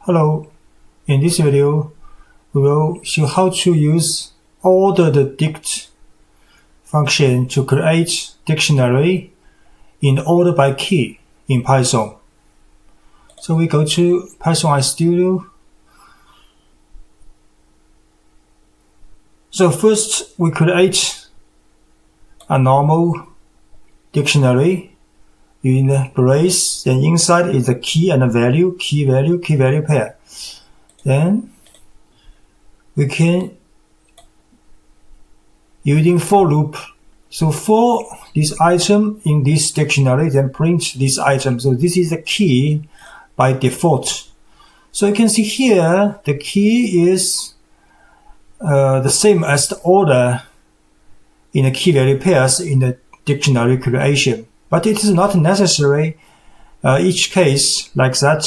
Hello, in this video, we will show how to use OrderedDict function to create dictionary in order by key in Python. So we go to Python Studio. So first we create a normal dictionary in the brace, then inside is the key and the value, key value pair. Then we can using for loop. So for this item in this dictionary, then print this item. So this is the key by default. So you can see here the key is the same as the order in the key value pairs in the dictionary creation. But it is not necessary each case like that.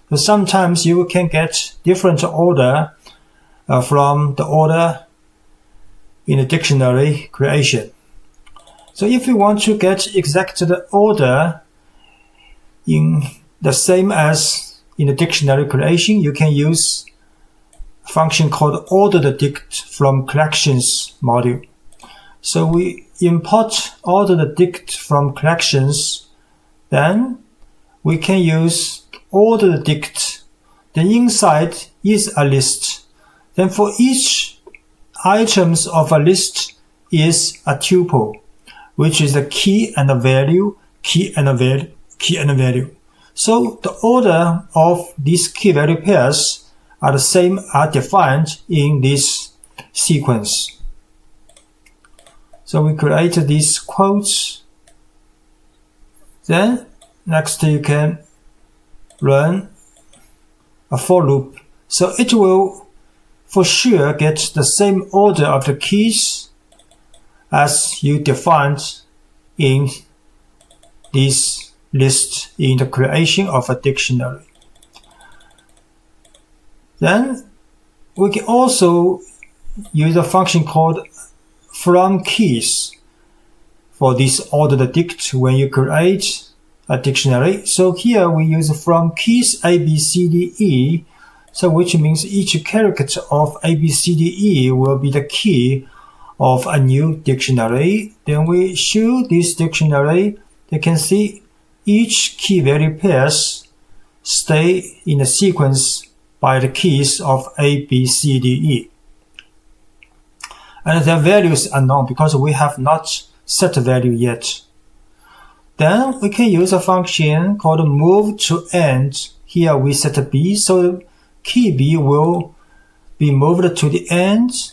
So sometimes you can get different order from the order in the dictionary creation. So if you want to get exact order in the same as in the dictionary creation, you can use a function called OrderedDict from collections module. So we import OrderedDict from collections, then we can use OrderedDict. The inside is a list. Then for each items of a list is a tuple, which is the key and the value, key and the value, key and the value. So the order of these key value pairs are the same, are defined in this sequence. So we create these quotes. Then next you can run a for loop. So it will for sure get the same order of the keys as you defined in this list in the creation of a dictionary. Then we can also use a function called from keys for this OrderedDict when you create a dictionary. So here we use from keys A, B, C, D, E. So which means each character of A, B, C, D, E will be the key of a new dictionary. Then we show this dictionary. You can see each key value pairs stay in the sequence by the keys of A, B, C, D, E. And their values are known because we have not set the value yet. Then we can use a function called move to end. Here we set B, so key B will be moved to the end.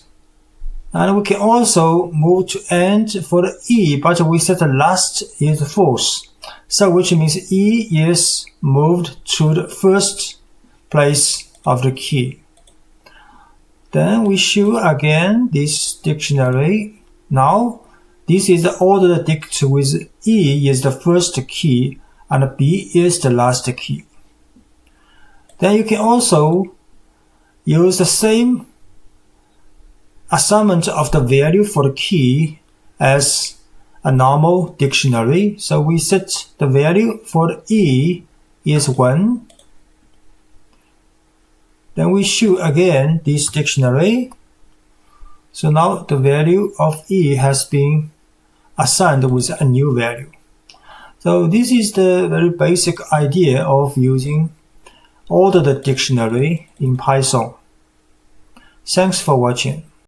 And we can also move to end for the E, but we set the last is false. So which means E is moved to the first place of the key. Then we show again this dictionary. Now, this is the OrderedDict with E is the first key and B is the last key. Then you can also use the same assignment of the value for the key as a normal dictionary. So we set the value for the E is 1. Then we show again this dictionary. So now the value of E has been assigned with a new value. So this is the very basic idea of using ordered dictionary in Python. Thanks for watching.